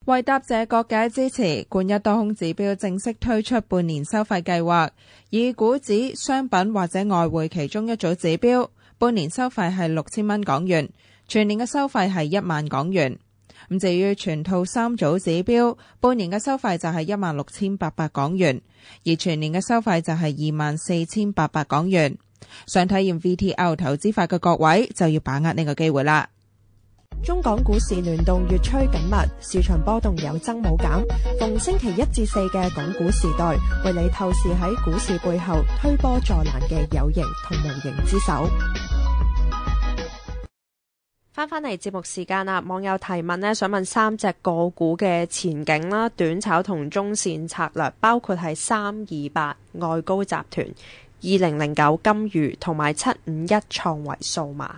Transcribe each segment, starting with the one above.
為答謝各界支持，冠一多空指標正式推出半年收費計劃，以股指、商品或者外匯其中一組指標，半年收費係6000蚊港元，全年嘅收費係1萬港元。咁至於全套3組指標，半年嘅收費就係16800港元，而全年嘅收費就係24800港元。想體驗 VTL 投資法嘅各位就要把握呢個機會啦。中港股市聯動越趨緊密，市場波動有增冇減。逢星期1至4嘅港股時代，為你透視喺股市背後推波助瀾嘅有形同無形之手。翻嚟節目時間啦，網友提問呢，想問3隻個股嘅前景啦、短炒同中線策略，包括係328外高集團、2009金魚同埋751創維數碼。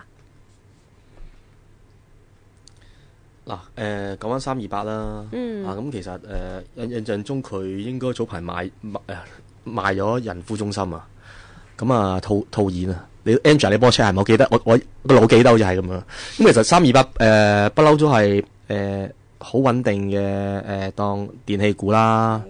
嗱，講翻328啦，咁其實印象中佢應該早排賣咗仁孚中心啊，咁啊套現啊，你 Angela 你幫我 check 係咪？我記得我個腦記得好似係咁樣。咁其實328不嬲都係好穩定嘅當電器股啦，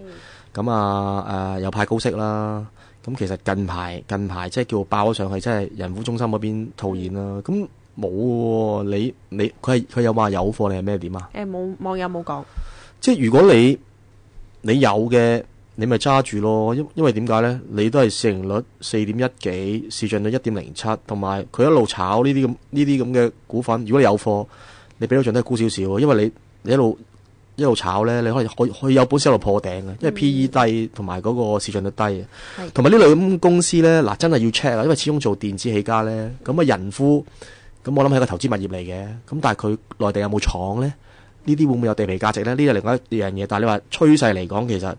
咁又派高息啦，咁其實近排即係叫爆咗上去，即係仁孚中心嗰邊套現啦，咁。冇喎，你佢有話有貨，你係咩點啊？冇，網友冇講。即係如果你有嘅，你咪揸住咯。因為點解咧？你都係市盈率4.1幾，市淨率1.07，同埋佢一路炒呢啲咁嘅股份。如果你有貨，你俾到盡都係高少少。因為你一路炒咧，你可以有本事一路破頂嘅，因為 P/E 低，同埋嗰個市淨率低。同埋呢類咁公司咧，嗱真係要 check 啊，因為始終做電子起家咧，咁啊仁孚。咁我諗係個投資物業嚟嘅，咁但係佢內地有冇廠咧？呢啲會唔會有地皮價值咧？呢係另外一樣嘢。但係你話趨勢嚟講，其實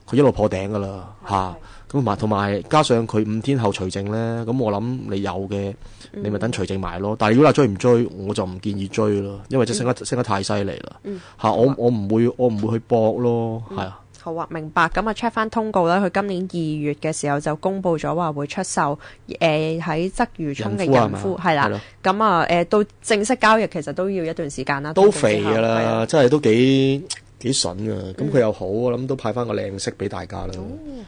佢一路破頂噶啦嚇。咁同埋加上佢5天後除淨咧，咁我諗你有嘅，你咪等除淨埋咯。但係如果話追唔追，我就唔建議追咯，因為真係升得太犀利啦嚇。我唔會去搏咯，係啊。好啊，明白。咁啊 check 翻通告啦，佢今年2月嘅時候就公布咗話會出售喺鰂魚涌嘅仁孚，係啦。咁到正式交易其實都要一段時間啦。都肥噶啦，真係都幾筍噶。咁佢又好，我諗都派翻個靚息俾大家啦。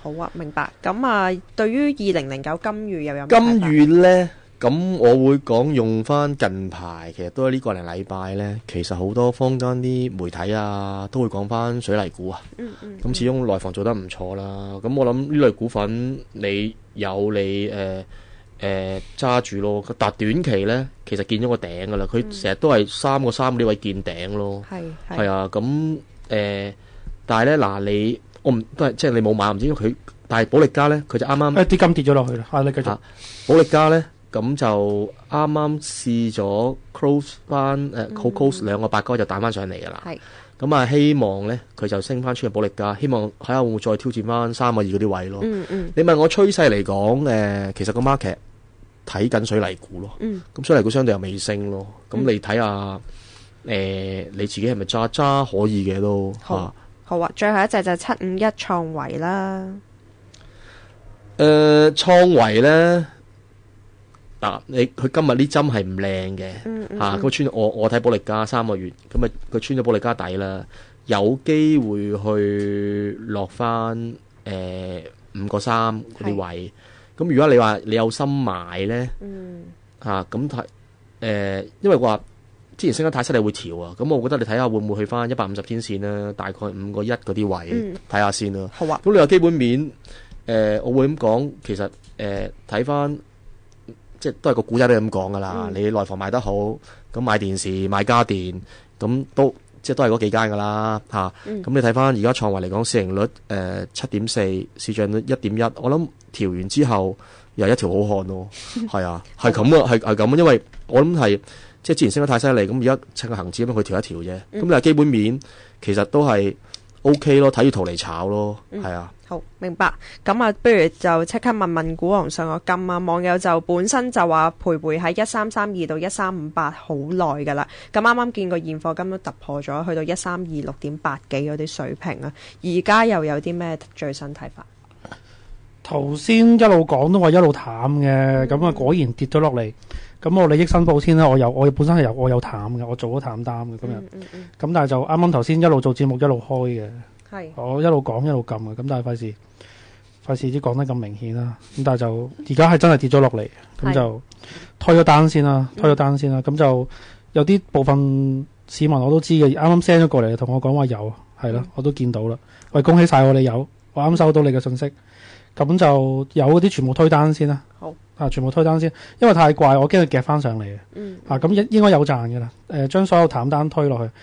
好啊，明白。咁對於2009金魚又有咩睇法？金魚咧？咁我會講用翻近排，其實都係呢個零禮拜呢。其實好多坊間啲媒體啊，都會講翻水泥股啊。咁始終內房做得唔錯啦。咁我諗呢類股份你有你揸住咯。但短期呢，其實見咗個頂噶啦。佢成日都係3個3呢位見頂咯。係啊。咁但係呢，嗱我唔都係即係你冇買唔知，因為佢但係保力加呢，佢就啱啱啲金跌咗落去啦。你繼續。保力加呢。咁就啱啱試咗 close 翻close 2個8哥就彈翻上嚟㗎啦。咁希望咧佢就升翻出去保力加，希望睇下會唔會再挑戰翻3個2嗰啲位咯。你問我趨勢嚟講，其實個 market 睇緊水泥股咯。咁水泥股相對又未升咯。咁你睇下你自己係咪揸可以嘅都好啊。最後一隻就751創維啦。創維咧。佢今日呢針係唔靚嘅嚇，咁穿我睇保力加3個月，咁佢穿咗保力加底啦，有機會去落翻5個3嗰啲位。咁如果你話你有心買咧咁因為話之前升得太犀利會調啊，咁我覺得你睇下會唔會去翻150天線啦，大概5個1嗰啲位睇下先啦。好啊。咁你話基本面我會咁講，其實睇翻。即係都係個股仔都係咁講噶啦，你內房賣得好，咁買電視、買家電，咁都係嗰幾間噶啦嚇。咁你睇翻而家創維嚟講，市盈率7.4，市淨率1.1，我諗調完之後又係一條好漢咯。係啊，係咁啊，係咁啊，因為我諗係即係之前升得太犀利，咁而家趁個恆指咁佢調一調啫。咁你話基本面其實都係 OK 咯，睇住圖嚟炒咯，係啊。好，明白。咁不如就即刻問股王上個金啊！網友就本身就話徘徊喺1332到1358好耐噶啦。咁啱啱見個現貨金都突破咗，去到1326.8幾嗰啲水平啊。而家又有啲咩最新睇法？頭先一路講都話一路淡嘅，咁啊果然跌咗落嚟。咁我利益申報先啦，我本身係我有淡嘅，我做咗淡單嘅今日。咁但係就啱啱頭先一路做節目一路開嘅，我一路講一路撳嘅，咁但係費事啲講得咁明顯啦。咁但係就而家係真係跌咗落嚟，咁就推咗單先啦，咁就有啲部分市民我都知嘅，啱啱 send 咗過嚟同我講話有，係啦，我都見到啦。喂，恭喜晒我哋有，我啱收到你嘅信息，咁就有嗰啲全部推單先啦。好。全部推單先，因為太怪，我驚佢夾翻上嚟嘅。咁應該有賺嘅啦。將所有淡單推落去，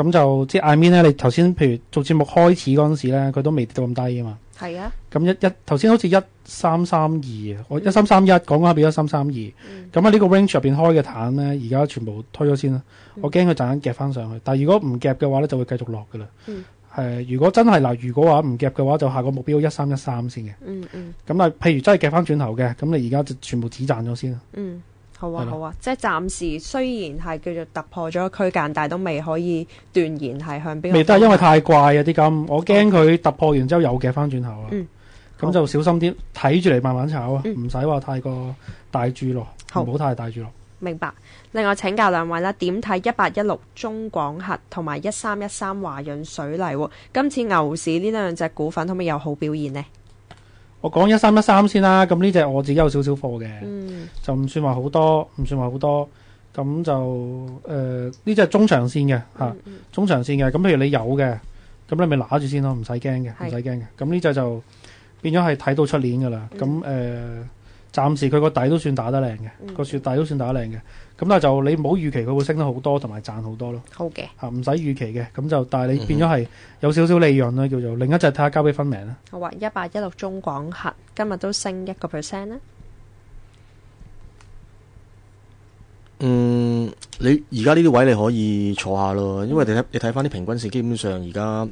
咁就即係 I mean 咧，你頭先譬如做節目開始嗰陣時咧，佢都未跌到咁低啊嘛。係啊。咁頭先好似1332啊，我1331講緊變咗1332。咁喺呢個 range 入邊開嘅淡咧，而家全部推咗先啦。我驚佢陣間夾翻上去，但係如果唔夾嘅話咧，就會繼續落嘅啦。如果真係如果話唔夾嘅話，就下個目標1313先嘅。咁啊，譬如真係夾翻轉頭嘅，咁你而家就全部止賺咗先啦。好啊，即係暫時雖然係叫做突破咗個區間，但係都未可以斷言係向邊個。未得，因為太怪啊啲金，我驚佢突破完之後又夾翻轉頭啊。咁就小心啲，睇住嚟慢慢炒啊，唔使話太過大注落，唔好太大注落。明白。另外請教兩位啦，點睇1816中廣核同埋1313華潤水泥？今次牛市呢兩隻股份可唔可以有好表現呢？我講1313先啦，咁呢隻我自己有少少貨嘅，就唔算話好多，咁就呢隻中長線嘅中長線嘅，咁譬如你有嘅，咁你咪拿住先咯，唔使驚嘅，咁呢隻就變咗係睇到出年噶啦，咁暫時佢個底都算打得靚嘅，個雪底都算打得靚嘅，咁但係就你唔好預期佢會升得好多，同埋賺好多咯。好嘅，唔使預期嘅，咁就但係你變咗係有少少利潤啦，叫做另一隻睇下交俾分明啦。好啊，1816中廣核今日都升1%啦。你而家呢啲位你可以坐下咯，因為你睇翻啲平均線，基本上而家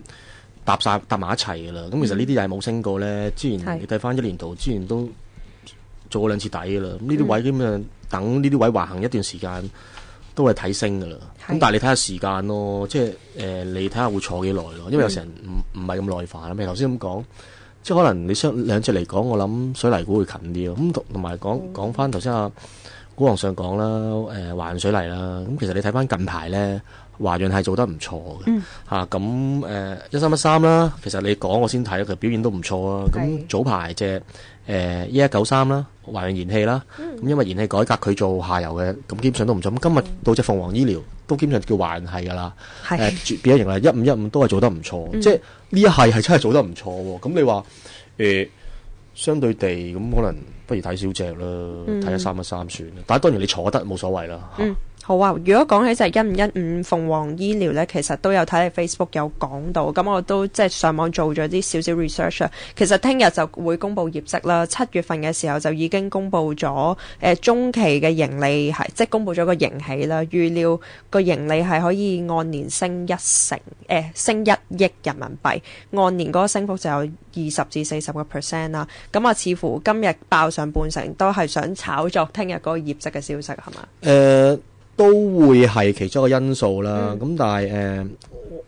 搭埋一齊噶啦。咁其實呢啲又係冇升過咧，之前你睇翻一年度之前都做過2次底噶啦，呢啲位基本上等呢啲位橫行一段時間都係睇升噶啦。咁但係你睇下時間咯，即係你睇下會坐幾耐咯，因為有時人唔係咁耐煩。譬如頭先咁講，即係可能你雙兩隻嚟講，我諗水泥股會近啲咯。咁同埋講翻頭先阿股王上講啦，華潤水泥啦，咁其實你睇翻近排咧，華潤係做得唔錯嘅嚇。咁1313啦，其實你講我先睇，佢表現都唔錯啊。咁早排隻1193啦，華潤燃氣啦，咁因為燃氣改革佢做下游嘅，咁基本上都唔錯。咁今日到隻鳳凰醫療都基本上叫華潤係㗎啦，變咗型啦，1515都係做得唔錯，即係呢一係真係做得唔錯喎。咁你話相對地咁可能不如睇小隻啦，睇1313算啦。但係當然你坐得冇所謂啦。好啊，如果講起就係1515鳳凰醫療咧，其實都有睇你 Facebook 有講到，咁我都即係上網做咗啲少少 research 啊。其實聽日就會公布業績啦，7月份嘅時候就已經公布咗中期嘅盈利係即係公布咗個盈喜啦，預料個盈利係可以按年升升1億人民幣，按年嗰個升幅就有20至40%啦。咁啊，似乎今日爆上半成都係想炒作聽日嗰個業績嘅消息係嘛？都會係其中一個因素啦。咁但係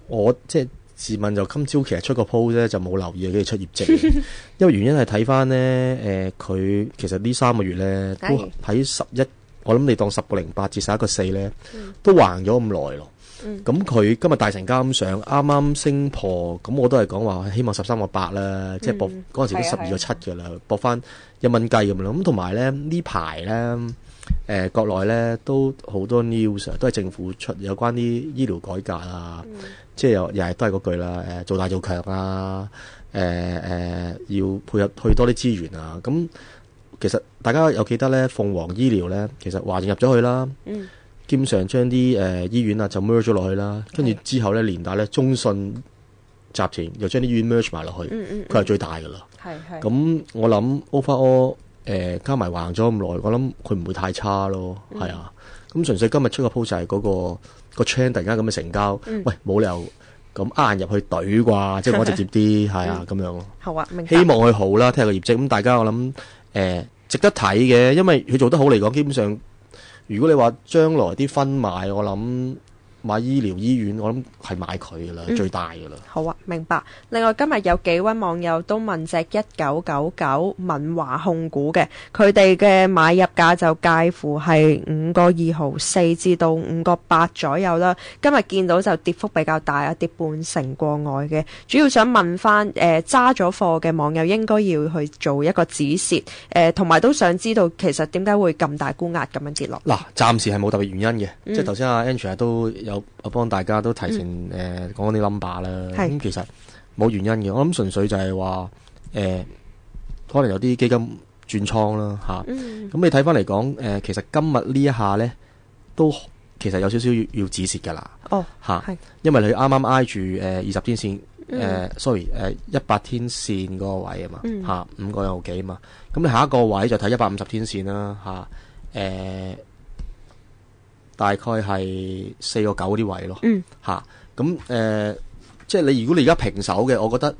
我即係自問就今朝其實出個 post 咧，就冇留意佢哋出業績，因為原因係睇翻咧佢其實呢3個月咧都喺11，我諗你當10個08至11個4咧都橫咗咁耐咯。咁佢今日大成交咁上，啱啱升破，咁我都係講話希望13個8啦，即係博嗰陣時都12個7㗎啦，博翻1蚊雞咁樣咯。咁同埋咧呢排咧國內咧都好多 news 都係政府出有關啲醫療改革啊，即係又係都係嗰句啦，做大做強啊，要配合去多啲資源啊。咁其實大家有記得咧，鳳凰醫療咧其實華潤入咗去啦。基本上將啲醫院啊就 merge 咗落去啦，跟住之後咧連帶咧中信集團又將啲醫院 merge 埋落去，佢係最大噶啦。咁我諗 overall 加埋橫咗咁耐，我諗佢唔會太差咯。係啊，咁純粹今日出個 post 就係嗰個 trend 突然間咁嘅成交，喂冇理由咁呃人入去懟啩，即係講直接啲係啊咁樣咯。好啊，明白。希望佢好啦，睇下個業績。咁大家我諗值得睇嘅，因為佢做得好嚟講，基本上。如果你話將來啲分買，我諗買醫療醫院，我諗係買佢噶啦，最大噶啦。好啊，明白。另外今日有幾位網友都問隻1999敏華控股嘅，佢哋嘅買入價就介乎係5個2毫4至到5個8左右啦。今日見到就跌幅比較大啊，跌半成過外嘅。主要想問翻揸咗貨嘅網友應該要去做一個止蝕，同埋都想知道其實點解會咁大沽壓咁樣跌落。嗱，暫時係冇特別原因嘅，即係頭先阿 Andrea 都有幫大家都提前講啲 number 啦。咁其實冇原因嘅，我諗純粹就係話可能有啲基金轉倉啦嚇。咁你睇翻嚟講其實今日呢一下呢，都其實有少少要止蝕㗎啦。嚇，因為你啱啱挨住20天線100天線嗰個位啊嘛嚇，5個2毫幾啊嘛。咁你下一個位就睇150天線啦嚇，大概係4個9啲位咯嚇。咁即係你如果你而家平手嘅，我覺得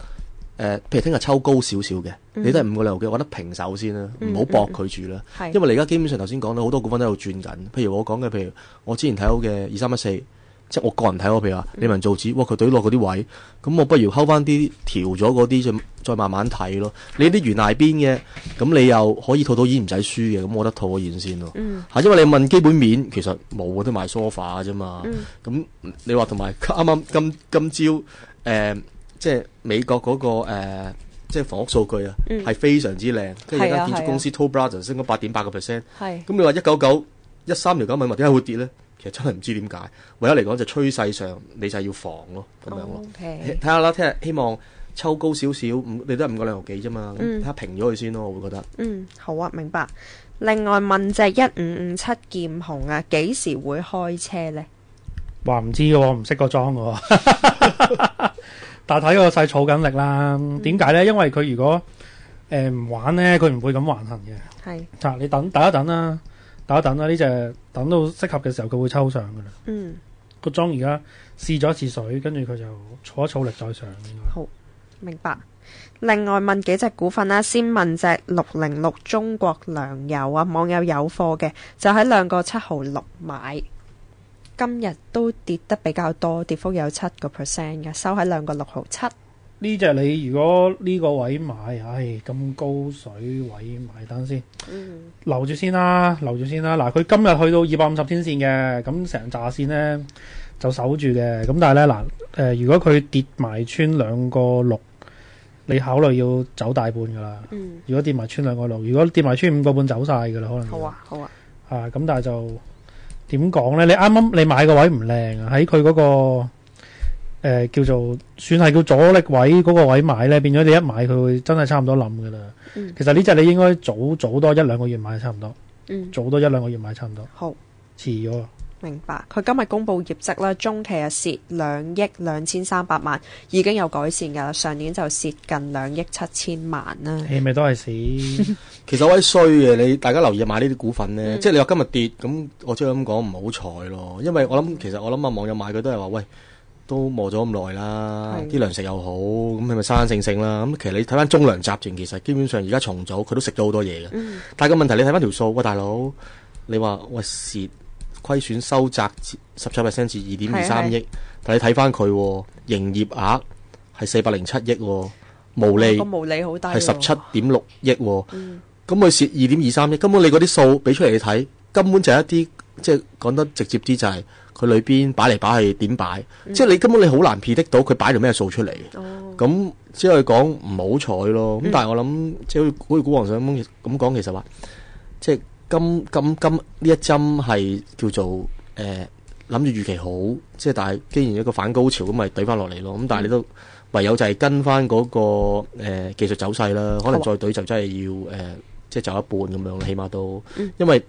譬如聽日抽高少少嘅，你都係5個2毫幾，我覺得平手先啦，唔好搏佢住啦。因為你而家基本上頭先講到好多股份都喺度轉緊，譬如我講嘅，譬如我之前睇好嘅2314。即係我個人睇好，譬如話理文造紙，哇佢懟落嗰啲位，咁我不如睺翻啲調咗嗰啲，就再慢慢睇咯。你啲懸崖邊嘅，咁你又可以套到現唔使輸嘅，咁我覺得套咗現先咯。因為你問基本面，其實冇都賣 sofa 啫嘛。咁你話同埋啱啱今朝即係美國嗰個即係房屋數據啊，係非常之靚，跟住有間建築公司 Toll Brothers 升咗8.8%。咁你話199 13條9問話點解會跌咧？其實真係唔知點解，唯一嚟講就趨勢上你就係要防咯，咁樣咯。睇下啦，聽日希望抽高少少，你都係5個2毫幾啫嘛，睇下平咗佢先咯，我會覺得。好啊，明白。另外問隻1557劍雄啊，幾時會開車呢？話唔知嘅喎，唔識個裝嘅喎。但係睇個勢儲緊力啦。點解呢？因為佢如果唔玩呢，佢唔會咁橫行嘅。係。你等一等啦。等一等啦，呢隻等到適合嘅時候，佢會抽上噶啦。個莊而家試咗一次水，跟住佢就儲一儲力再上。好，明白。另外問幾隻股份啦，先問隻606中國糧油啊，網友有貨嘅就喺2個7毫6買，今日都跌得比較多，跌幅有7%嘅，收喺2個6毫7。呢隻你如果呢個位買，咁高水位買單先，留住先啦。嗱，佢今日去到250天線嘅，咁成紮線呢就守住嘅。咁但係呢，如果佢跌埋穿2個6，你考慮要走大半噶啦。如果跌埋穿2個6，如果跌埋穿5個半走晒噶啦，可能。好啊。咁但係就點講呢？你啱啱你買個位唔靚啊，喺佢嗰個。叫做算係叫阻力位嗰個位買呢，變咗你一買佢會真係差唔多冧噶啦。其實呢隻你應該早多1-2個月買差唔多。早多1-2個月買差唔多。好，遲咗。明白。佢今日公布業績啦，中期係蝕2億2300萬，已經有改善噶啦。上年就蝕近2億7000萬啦。咪都係蝕。其實好鬼衰嘅，大家留意買呢啲股份呢，即係你話今日跌，咁我即係咁講唔好彩咯。因為我諗網友買佢都係話喂。都磨咗咁耐啦，啲糧食又好，咁係咪生生性性啦？咁其實你睇翻中糧集團，其實基本上而家重組佢都食咗好多嘢嘅。但係個問題你睇翻條數，喂大佬，你話喂蝕虧損收窄17%至2.23億，但你睇翻佢營業額係407億，毛利個毛利好低，係17.6億，咁佢蝕2.23億，根本你嗰啲數俾出嚟你睇，根本就係一啲即係講得直接啲就係。佢裏邊擺嚟擺去點擺，即係你根本你好難撇得到佢擺條咩數出嚟。咁只可以講唔好彩咯。咁但係我諗，即係好似股王上咁講，其實話即係今呢一針係叫做諗住預期好，即係但係既然一個反高潮咁，咪懟翻落嚟咯。咁但係你都唯有就係跟翻嗰個技術走勢啦。可能再懟就真係要即係走一半咁樣，起碼都，因為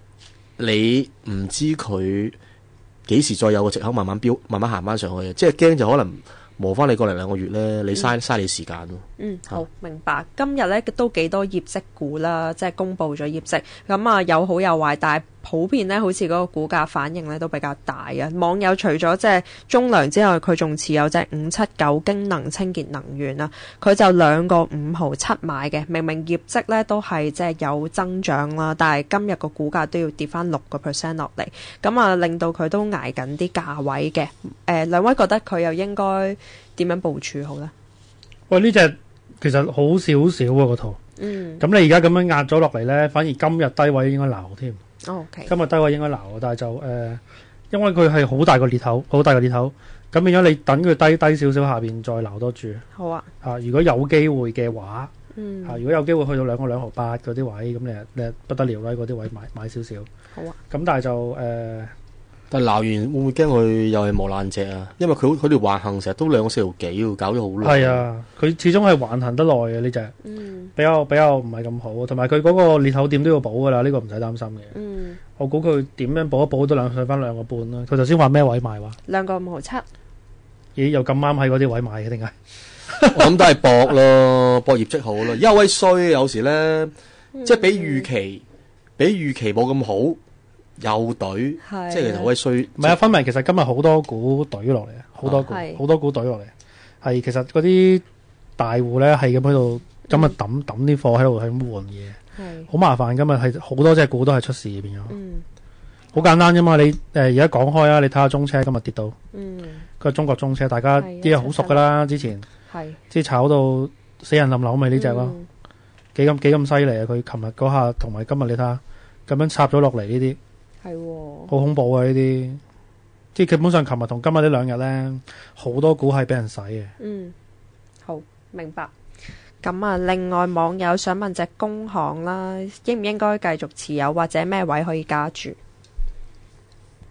你唔知佢。幾時再有個藉口慢慢飆，慢慢行翻上去，即係驚就可能磨翻你過嚟2個月咧，你嘥你時間咯。好明白。今日咧都幾多業績股啦，即係公布咗業績，咁啊有好有壞，但係普遍咧，好似嗰個股價反應咧都比較大啊！網友除咗即係中糧之外，佢仲持有隻579京能清潔能源啊，佢就2個5毫7買嘅，明明業績咧都係即係有增長啦，但係今日個股價都要跌翻6% 落嚟，咁啊令到佢都捱緊啲價位嘅。兩位覺得佢又應該點樣部署好呢？喂，呢隻其實好少少啊個圖。咁你而家咁樣壓咗落嚟咧，反而今日低位應該撈添。OK， 今日低位應該撈，但係就因為佢係好大個裂口，好大個裂口，咁變咗你等佢低少少下邊再撈多注。好啊。如果有機會嘅話，如果有機會去到2個2毫8嗰啲位，咁你不得了啦！嗰啲位買少少。好啊。咁但係就但係鬧完會唔會驚佢又係磨爛隻啊？因為佢條橫行成日都2個4毫幾喎，搞咗好耐。係啊，佢始終係橫行得耐嘅呢隻，比較唔係咁好，同埋佢嗰個裂口點都要補噶啦，呢個唔使擔心嘅。我估佢點樣補一補都上翻2個半啦。佢頭先話咩位買話？2個5毫7。咦？又咁啱喺嗰啲位買嘅定係？我諗都係搏咯，搏業績好咯。而家位衰，有時咧，即係比預期冇咁好。有隊，即係其實好鬼衰。唔係啊，分明其實今日好多股隊落嚟啊，好多股隊落嚟。係其實嗰啲大戶咧係咁喺度，今日抌啲貨喺度係咁換嘢，好麻煩。今日係好多隻股都係出事變咗。好簡單啫嘛，你而家講開啊，你睇下中車今日跌到，個中國中車大家啲嘢好熟噶啦，之前即係炒到死人冧樓咪呢隻咯，幾咁犀利啊！佢琴日嗰下同埋今日你睇下咁樣插咗落嚟呢啲。好恐怖啊！呢啲即係基本上，琴日同今日呢2日咧，好多股係俾人洗嘅。好明白。咁啊，另外網友想問隻工行啦，應唔應該繼續持有，或者咩位可以加注？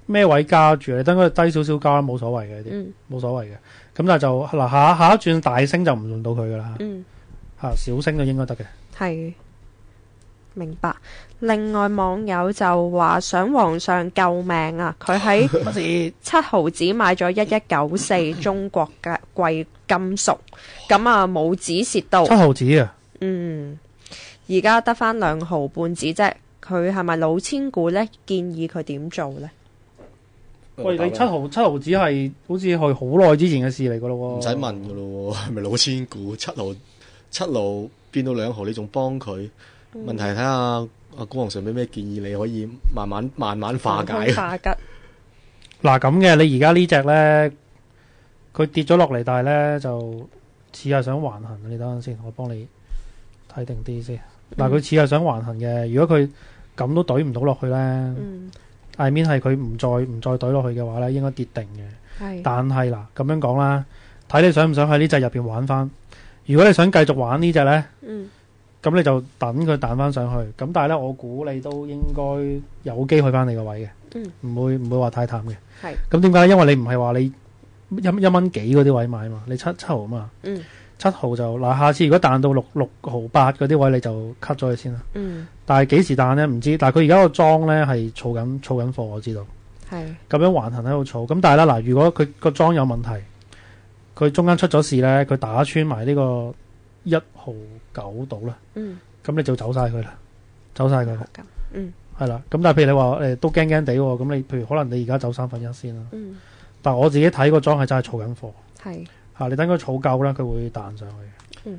咩位加注？你等佢低少少加冇所謂嘅，呢啲冇所謂嘅。咁但係就嗱下一轉大升就唔輪到佢噶啦。小升就應該得嘅。係。明白。另外網友就話想皇上救命啊！佢喺7毫子買咗1194中國嘅貴金屬，咁啊冇止蝕到7毫子啊！而家得翻2毫半子啫。佢係咪老千股呢？建議佢點做呢？喂，你7毫子係好似係好耐之前嘅事嚟噶咯喎，唔使問噶咯喎，係咪老千股？7毫變到2毫，你仲幫佢？問題睇下阿股王上俾咩建議，你可以慢慢化解。嗱咁嘅，你而家呢隻咧，佢跌咗落嚟，但係咧就似係想橫行。你等陣先，我幫你睇定啲先。嗱，佢似係想橫行嘅。如果佢咁都懟唔到落去咧，I mean 係佢唔再懟落去嘅話咧，應該跌定嘅。但係嗱咁樣講啦，睇你想唔想喺呢隻入邊玩翻。如果你想繼續玩呢隻咧，咁你就等佢彈翻上去，咁但係咧，我估你都應該有機去翻你個位嘅，唔會話太淡嘅。咁點解？因為你唔係話你一蚊幾嗰啲位買嘛，你七毫嘛，7毫就嗱，下次如果彈到6毫8嗰啲位，你就 cut 咗佢先啦。但係幾時彈咧？唔知。但係佢而家個莊咧係儲緊貨，我知道。咁樣橫行喺度儲。咁但係咧嗱，如果佢個莊有問題，佢中間出咗事咧，佢打穿埋呢個1毫9度啦，咁你就走晒佢啦，係啦。咁但係譬如你話都驚驚地喎，咁你譬如可能你而家走1/3先啦，但係我自己睇個莊係真係儲緊貨，你等佢儲夠啦，佢會彈上去。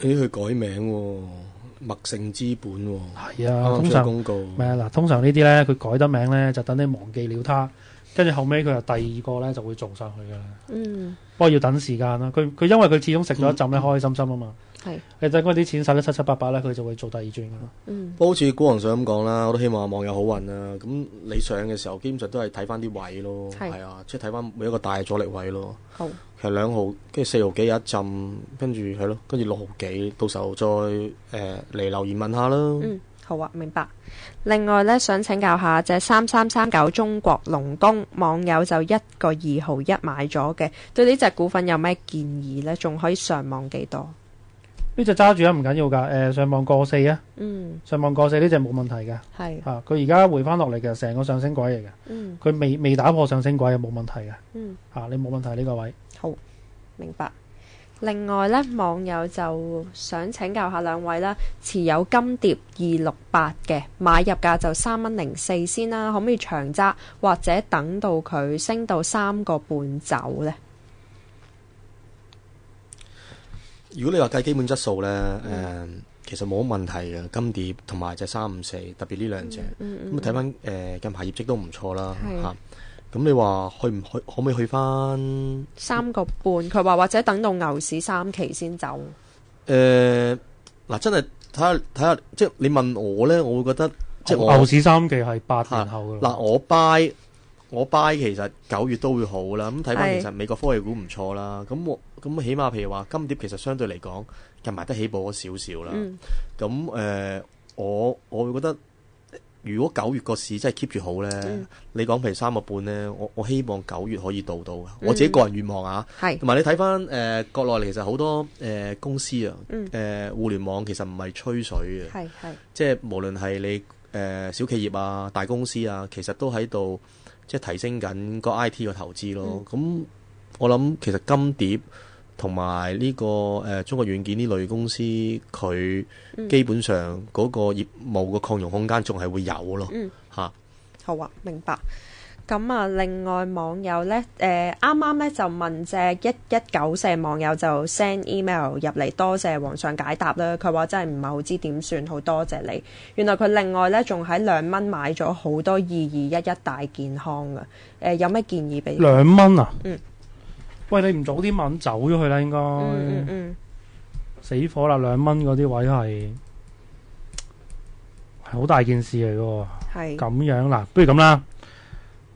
佢改名喎，麥盛資本喎，係啊，通常公告咩嗱？通常呢啲咧，佢改得名咧，就等你忘記了他，跟住後尾佢又第2個咧就會做上去噶啦。不過要等時間啦。佢因為佢始終食咗一陣咧，開開心心啊嘛。你等嗰啲錢使得七七八八咧，佢就會做第2轉噶啦。不過好似股王上咁講啦，我都希望網友好運啦。咁你上嘅時候，基本上都係睇翻啲位咯，係啊，即係睇翻每一個大阻力位咯。其實2毫跟住4毫幾有一陣，跟住係咯，跟住6毫幾，到時候再嚟留言問下啦。好啊，明白。另外咧，想請教下隻3339中國龍工，網友就1個2毫1買咗嘅，對呢隻股份有咩建議呢？仲可以上網幾多？呢隻揸住啊，唔緊要噶，上網過4啊，上網過4呢隻冇問題嘅，佢而家回翻落嚟嘅，成個上升軌嚟嘅，佢未打破上升軌，冇問題嘅，你冇問題呢個位。好，明白。另外呢，網友就想請教下兩位啦，持有金蝶268嘅買入價就3.04蚊先啦，可唔可以長揸或者等到佢升到3.5走呢？如果你話計基本質素呢，其實冇乜問題嘅，金蝶同埋隻354，特別呢兩隻，咁睇翻近排業績都唔錯啦嚇。咁你話可唔可以去翻3.5？佢話或者等到牛市3期先走。嗱，真係睇下，即係你問我咧，我會覺得即係牛市3期係8年後㗎啦。嗱，我 buy 其實9月都會好啦。咁睇翻其實美國科技股唔錯啦。咁起碼譬如話金蝶其實相對嚟講近埋得起步咗少少啦。咁我會覺得。如果9月個市真係 keep 住好呢，你講譬如3.5呢，我希望9月可以到嘅。我自己個人願望啊，同埋你睇翻國內其實好多公司啊，互聯網其實唔係吹水嘅，即係無論係你小企業啊、大公司啊，其實都喺度即係提升緊個 IT 嘅投資咯。咁我諗其實金蝶同埋呢個中國軟件呢類公司，佢基本上嗰個業務嘅擴容空間仲係會有咯嚇。好啊，明白。咁啊，另外網友呢，啱啱呢就問隻1194網友就 send email 入嚟，多謝皇上解答啦。佢話真係唔係好知點算，好多謝你。原來佢另外呢仲喺2蚊買咗好多2211大健康嘅。有咩建議俾2蚊啊？喂，你唔早啲問走咗去啦，應該。死火啦！2蚊嗰啲位係好大件事嚟嘅。係咁樣嗱，不如咁啦。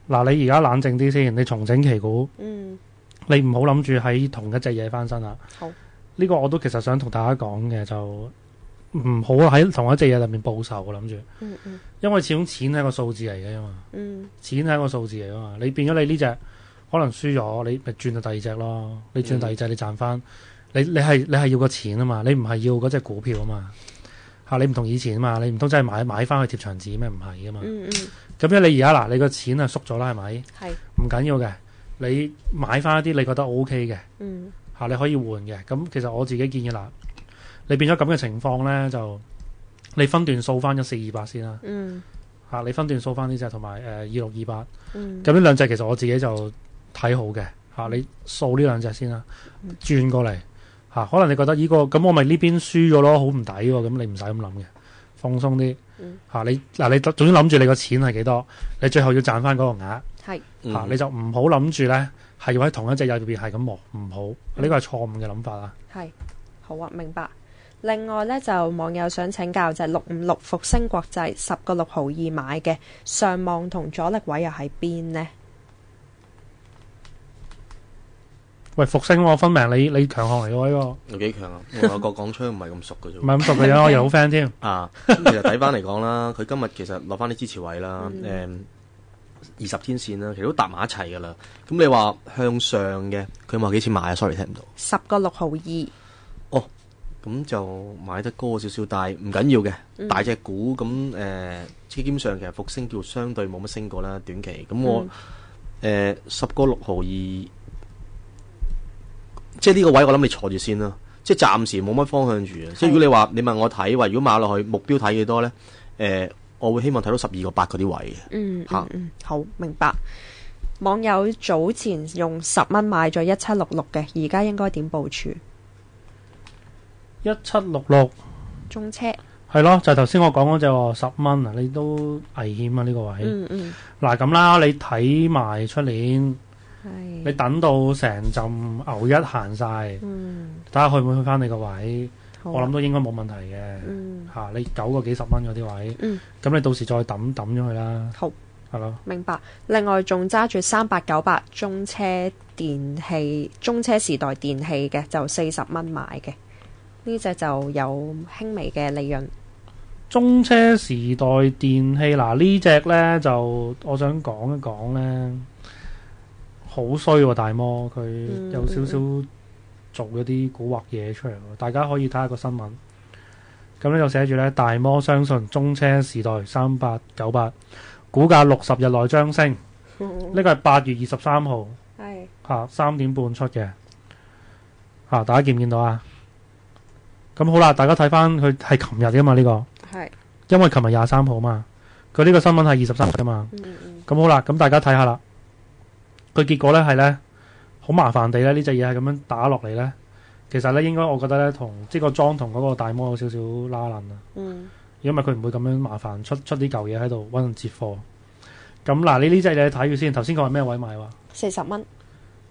嗱，你而家冷靜啲先，你重整旗鼓。你唔好諗住喺同一隻嘢翻身啦。好，呢個我都其實想同大家講嘅，就唔好喺同一隻嘢入面報仇。我諗住，因為始終錢係一個數字嚟嘅嘛。錢係一個數字嚟噶嘛。你變咗你呢隻。可能輸咗，你咪轉到第二隻咯。你轉第二隻，你賺翻。你係要個錢啊嘛，你唔係要嗰隻股票啊嘛。你唔同以前啊嘛，你唔通真係買翻去貼牆紙咩？唔係噶嘛。咁樣你而家嗱，你個錢啊縮咗啦，係咪？係。唔緊要嘅，你買翻一啲你覺得 OK 嘅。你可以換嘅。咁其實我自己建議啦，你變咗咁嘅情況咧，就你分段掃翻1428先啦。你分段掃翻呢隻同埋2628。咁呢兩隻其實我自己就睇好嘅。你掃呢兩隻先啦，轉過嚟可能你覺得呢個咁我咪呢邊輸咗咯，好唔抵喎。咁你唔使咁諗嘅，放鬆啲。你總之諗住你個錢係幾多，你最後要賺翻嗰個額。你就唔好諗住咧係要喺同一隻入邊係咁磨，唔好。呢個係錯誤嘅諗法啦。好啊，明白。另外咧就網友想請教就係656復星國際10.6毫2買嘅，上望同阻力位又喺邊呢？喂，復星我分明你強項嚟嘅呢個，有幾強啊？我個港槍唔係咁熟嘅啫，唔係咁熟嘅啫，我又好 friend 添。其實睇翻嚟講啦，佢今日其實落翻啲支持位啦，20天線啦，其實都搭埋一齊噶啦。咁你話向上嘅，佢話幾錢買啊？Sorry，聽唔到。10.6毫2。哦，咁就買得高少少，但係唔緊要嘅，大隻股咁基本上其實復星叫相對冇乜升過啦，短期。咁我10.6毫2。即係呢個位，我諗你坐住先啦。即係暫時冇乜方向住啊。即係如果你問我睇話，如果買落去目標睇幾多呢？我會希望睇到12.8嗰啲位嘅。好明白。網友早前用10蚊買咗1766嘅，而家應該點部署？1766中車係咯，就係頭先我講嗰隻10蚊啊，你都危險啊呢個位。嗱咁啦，你睇埋出年。你等到成陣牛一行晒，睇下去唔去翻你個位，我諗都應該冇問題嘅。你9個幾十蚊嗰啲位，咁你到時再抌咗佢啦。好，係咯，明白。另外仲揸住3898中車時代電器嘅，就40蚊買嘅，呢隻就有輕微嘅利潤。中車時代電器嗱呢隻呢，就我想講一講呢。好衰喎，大摩佢有少少做咗啲蠱惑嘢出嚟，大家可以睇下個新聞。咁呢就寫住呢，大摩相信中車時代3898股價60日內將升。呢個係8月23號，3點半出嘅。大家見唔見到啊？咁好啦，大家睇翻佢係琴日噶嘛呢個，係因為琴日23號嘛，佢呢個新聞係23日噶嘛。咁好啦，咁大家睇下啦，佢結果咧係咧好麻煩地咧呢隻嘢係咁樣打落嚟咧，其實咧應該我覺得咧同即係個裝同嗰個大摩有少少拉楞啊。因為佢唔會咁樣麻煩出啲舊嘢喺度揾人接貨。咁嗱，你呢隻嘢睇住先，頭先佢話咩位買話40蚊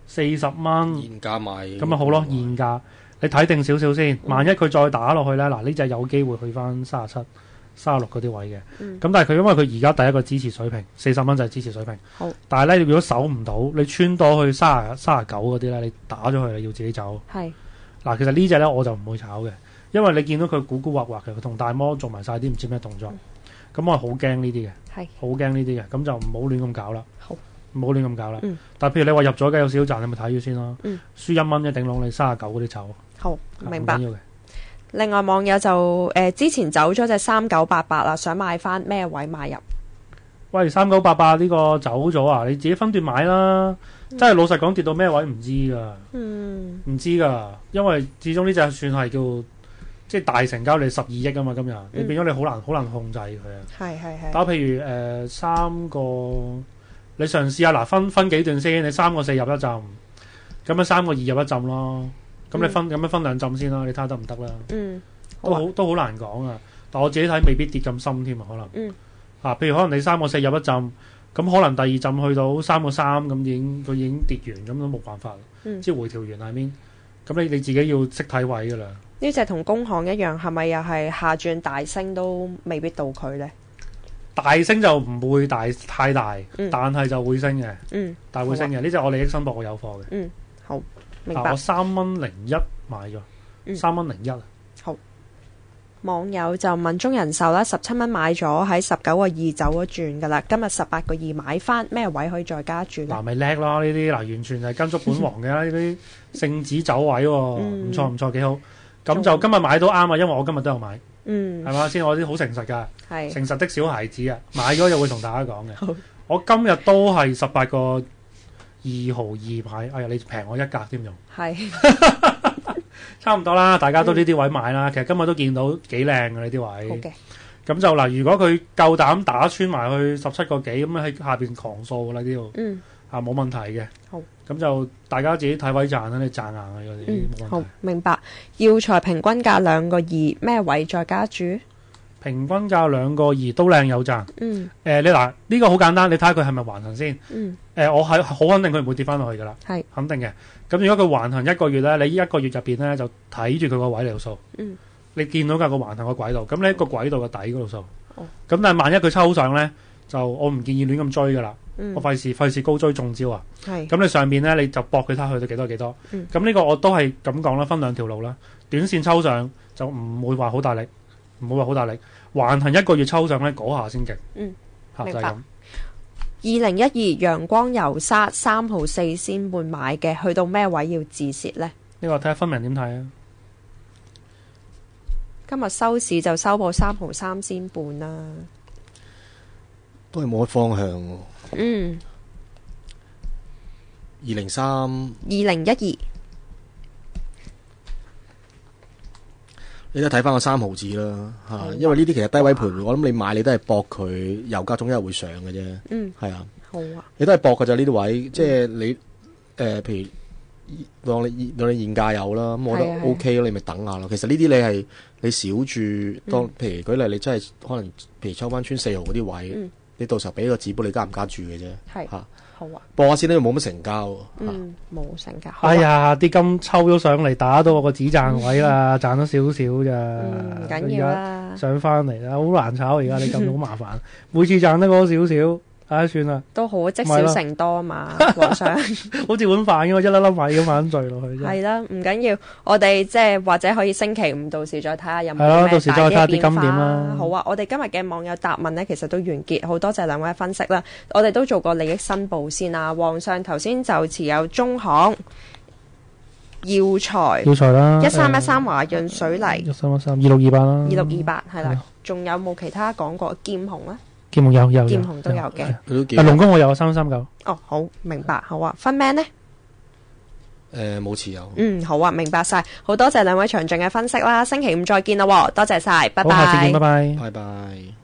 ，40蚊現價買咁咪好咯，現價你睇定少少先，萬一佢再打落去咧，嗱呢隻有機會去翻37、36嗰啲位嘅。咁但係佢因為佢而家第一個支持水平40蚊就係支持水平。好，但係咧如果守唔到，你穿到去39嗰啲咧，你打咗佢，你要自己走。係嗱，其實呢隻咧我就唔會炒嘅，因為你見到佢古古惑惑嘅，佢同大摩做埋晒啲唔知咩動作，咁我係好驚呢啲嘅，係好驚呢啲嘅，咁就唔好亂咁搞啦。好，唔好亂咁搞啦。嗯但係譬如你話入咗嘅有少少賺，你咪睇住先咯。嗯輸1蚊嘅頂籠，你39嗰啲走。好，明白唔緊。要嘅。另外網友就之前走咗隻3988啦，想買翻咩位買入？喂，3988呢個走咗啊？你自己分段買啦。真係老實講，跌到咩位唔知㗎，唔知㗎，因為始終呢隻算係叫即係大成交，你12億啊嘛，今日你變咗你好難控制佢啊。係打譬如3個，你嘗試下嗱，分幾段先，你3個4入一浸，咁樣3個2入一浸咯。咁你咁樣分2浸先啦，你睇下得唔得啦？都好難講啊。但我自己睇未必跌咁深添啊，可能。譬如可能你3個4入一浸，咁可能第二浸去到3個3咁佢已經跌完，咁都冇辦法。即係回調完下面，咁你自己要識睇位噶啦。呢隻同工行一樣，係咪又係下轉大升都未必到佢呢？大升就唔會太大，但係就會升嘅。但會升嘅呢隻我利益申報我有貨嘅。好，明白。我3蚊01買咗，3蚊01。好。網友就問中人壽啦，17蚊買咗，喺19個2走咗轉噶啦，今日18個2買翻，咩位可以再加注咧？嗱，咪叻咯呢啲，完全係跟足本王嘅啦，呢啲聖旨走位喎，唔錯幾好。咁就今日買都啱啊，因為我今日都有買，係嘛先？我啲好誠實㗎，誠實的小孩子啊，買咗就會同大家講嘅。我今日都係18個2毫2買，哎呀，你平我1格添用，差唔多啦，大家都呢啲位買啦。其實今日都見到幾靚嘅呢啲位。好嘅。咁就嗱，如果佢夠膽打穿埋去17個幾，咁喺下邊狂掃㗎啦呢度。冇問題嘅。好。咁就大家自己睇位賺啦，你賺硬啊嗰啲冇問題。好，明白。耀才平均價2個2，咩位再加注？平均價2個2都靚有賺。你嗱呢個好簡單，你睇下佢係咪橫行先。我係好肯定佢唔會跌翻落去㗎啦。係。肯定嘅。咁如果佢橫行1個月咧，你呢1個月入邊咧就睇住佢個位嚟數。你見到㗎個橫行個軌道，咁你喺個軌道嘅底嗰度數。咁但係萬一佢抽上咧，就我唔建議亂咁追㗎啦。我費事高追中招啊。咁你上邊咧你就搏佢睇去到幾多。咁呢個我都係咁講啦，分2條路啦。短線抽上就唔會話好大力，橫行1個月抽上咧嗰下先勁。就係咁。2012陽光油砂3毫4仙半買嘅，去到咩位要止蝕呢？呢個睇下分明點睇啊！今日收市就收報3毫3仙半啦，都係冇乜方向喎。2012，你都睇翻個3毫字啦嚇，因為呢啲其實低位徘徊，我諗你買你都係搏佢油價總有一日會上嘅啫。係啊，好啊，你都係搏㗎咋呢啲位，即係你譬如當你現價有啦，咁我覺得 OK 咯，你咪等下咯。其實呢啲你少注，當譬如舉例，你真係可能譬如抽翻穿4毫嗰啲位，你到時候俾個指標你加唔加注嘅啫。係嚇。好啊，播下先都冇乜成交喎。冇成交。哎呀，啲金抽咗上嚟，打到我個止賺位啦，賺咗少少咋。唔緊要啦。上翻嚟啦，好難炒而家，你咁好麻煩，每次賺得嗰少少，算啦。都好，積少成多啊嘛，皇上。好似碗飯咁，一粒粒米咁反墜落去。係啦，唔緊要，我哋即係或者可以星期5到時再睇下有冇咩到時再睇下啲金點啦。好啊，我哋今日嘅網友答問呢，其實都完結，好多謝兩位分析啦。我哋都做過利益申報先啊。皇上頭先就持有中行、耀才啦，1313華潤水泥13132628啦，2628係啦。仲有冇其他講過劍虹咧？劍虹有劍虹都有嘅。龍工我有339。哦，好明白，好啊。分咩呢？冇持有。好啊，明白晒，好多謝兩位詳盡嘅分析啦，星期五再見啦喎，多謝晒，拜拜。好，下次見，拜拜。拜拜。